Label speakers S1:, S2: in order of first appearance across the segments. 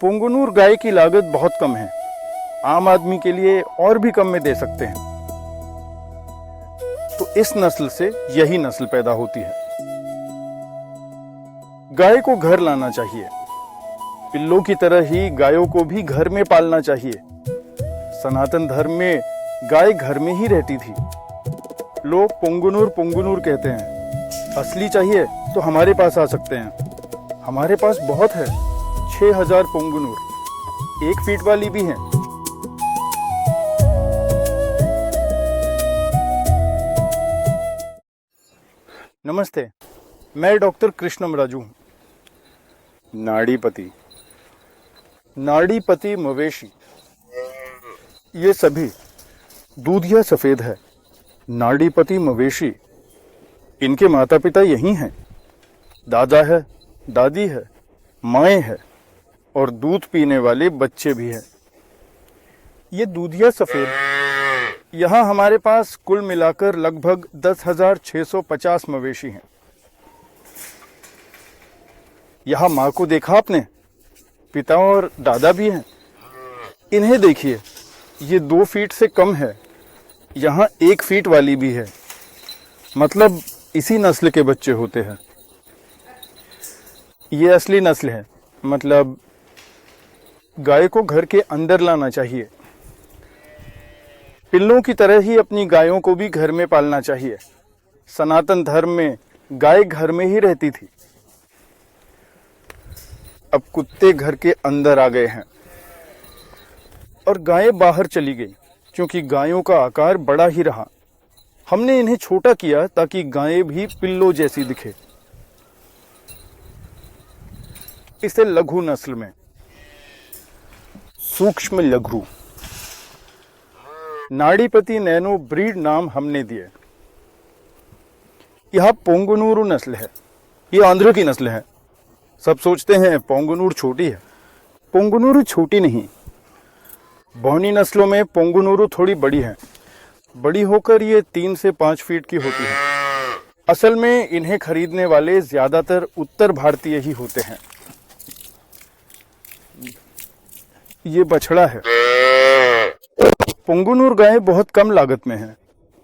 S1: पुंगनुर गाय की लागत बहुत कम है, आम आदमी के लिए और भी कम में दे सकते हैं। तो इस नस्ल से यही नस्ल पैदा होती है। गाय को घर लाना चाहिए। पिल्लों की तरह ही गायों को भी घर में पालना चाहिए। सनातन धर्म में गाय घर में ही रहती थी। लोग पुंगनुर पुंगनुर कहते हैं। असली चाहिए तो हमारे पास आ सकते हैं। हमारे पास बहुत है, 6000 पुंगनुर, 1 फीट वाली भी हैं। नमस्ते, मैं डॉक्टर कृष्णम राजू हूँ। नाड़ीपति मवेशी, ये सभी दूधिया सफेद है। नाड़ीपति मवेशी, इनके माता पिता यही हैं। दादा है, दादी है, माएँ है और दूध पीने वाले बच्चे भी हैं। ये दूधिया सफेद, यहाँ हमारे पास कुल मिलाकर लगभग 10,650 मवेशी हैं। यहाँ माँ को देखा आपने, पिता और दादा भी हैं। इन्हें देखिए, ये 2 फीट से कम है, यहाँ 1 फीट वाली भी है। मतलब इसी नस्ल के बच्चे होते हैं। ये असली नस्ल है। मतलब गाय को घर के अंदर लाना चाहिए। पिल्लों की तरह ही अपनी गायों को भी घर में पालना चाहिए। सनातन धर्म में गाय घर में ही रहती थी। अब कुत्ते घर के अंदर आ गए हैं और गायें बाहर चली गई, क्योंकि गायों का आकार बड़ा ही रहा। हमने इन्हें छोटा किया ताकि गायें भी पिल्लों जैसी दिखे। इसे लघु नस्ल में सूक्ष्म लघु नाड़ीपति नैनो ब्रीड नाम हमने दिए। यह पुंगनुर नस्ल है। यह आंध्र की नस्ल है। सब सोचते हैं पुंगनुर छोटी है। पुंगनुर छोटी नहीं। बोनी नस्लों में पुंगनुर थोड़ी बड़ी है। बड़ी होकर ये 3 से 5 फीट की होती है। असल में इन्हें खरीदने वाले ज्यादातर उत्तर भारतीय ही होते हैं। ये बछड़ा है। पुंगनुर गाय बहुत कम लागत में है।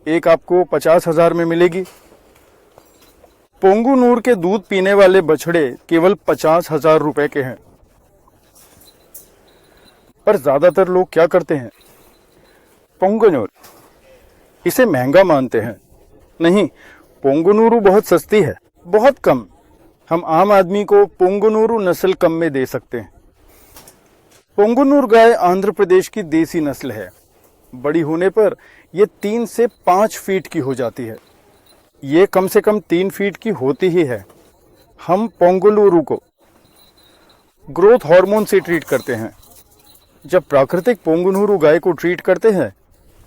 S1: एक आपको 50,000 में मिलेगी। पुंगनुर के दूध पीने वाले बछड़े केवल 50,000 रुपए के हैं। पर ज्यादातर लोग क्या करते हैं, पुंगनुर इसे महंगा मानते हैं। नहीं, पुंगनुर बहुत सस्ती है, बहुत कम। हम आम आदमी को पुंगनुर नस्ल कम में दे सकते हैं। पुंगनुर गाय आंध्र प्रदेश की देसी नस्ल है। बड़ी होने पर यह 3 से 5 फीट की हो जाती है। ये कम से कम 3 फीट की होती ही है। हम पुंगनुर को ग्रोथ हार्मोन से ट्रीट करते हैं। जब प्राकृतिक पुंगनुर गाय को ट्रीट करते हैं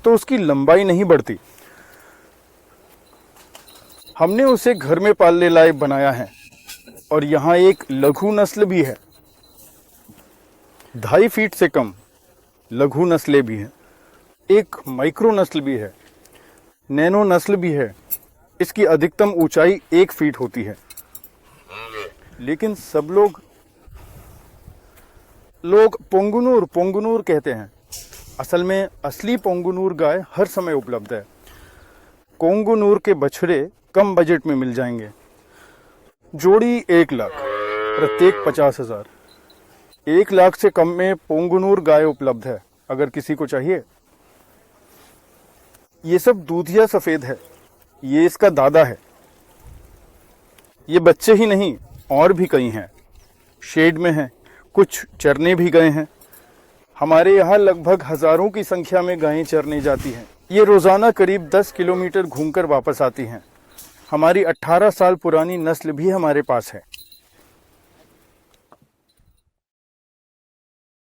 S1: तो उसकी लंबाई नहीं बढ़ती। हमने उसे घर में पालने लायक बनाया है। और यहाँ एक लघु नस्ल भी है, 2.5 फीट से कम लघु नस्लें भी हैं। एक माइक्रो नस्ल भी है, नैनो नस्ल भी है। इसकी अधिकतम ऊंचाई 1 फीट होती है। लेकिन सब लोग पुंगनुर कहते हैं। असल में असली पुंगनुर गाय हर समय उपलब्ध है। पुंगनुर के बछड़े कम बजट में मिल जाएंगे। जोड़ी 1 लाख, प्रत्येक 50,000। 1 लाख से कम में पुंगनुर गाय उपलब्ध है, अगर किसी को चाहिए। ये सब दूधिया सफेद है। ये इसका दादा है। ये बच्चे ही नहीं, और भी कई हैं। शेड में हैं, कुछ चरने भी गए हैं। हमारे यहाँ लगभग हजारों की संख्या में गायें चरने जाती हैं। ये रोजाना करीब 10 किलोमीटर घूमकर वापस आती हैं। हमारी 18 साल पुरानी नस्ल भी हमारे पास है।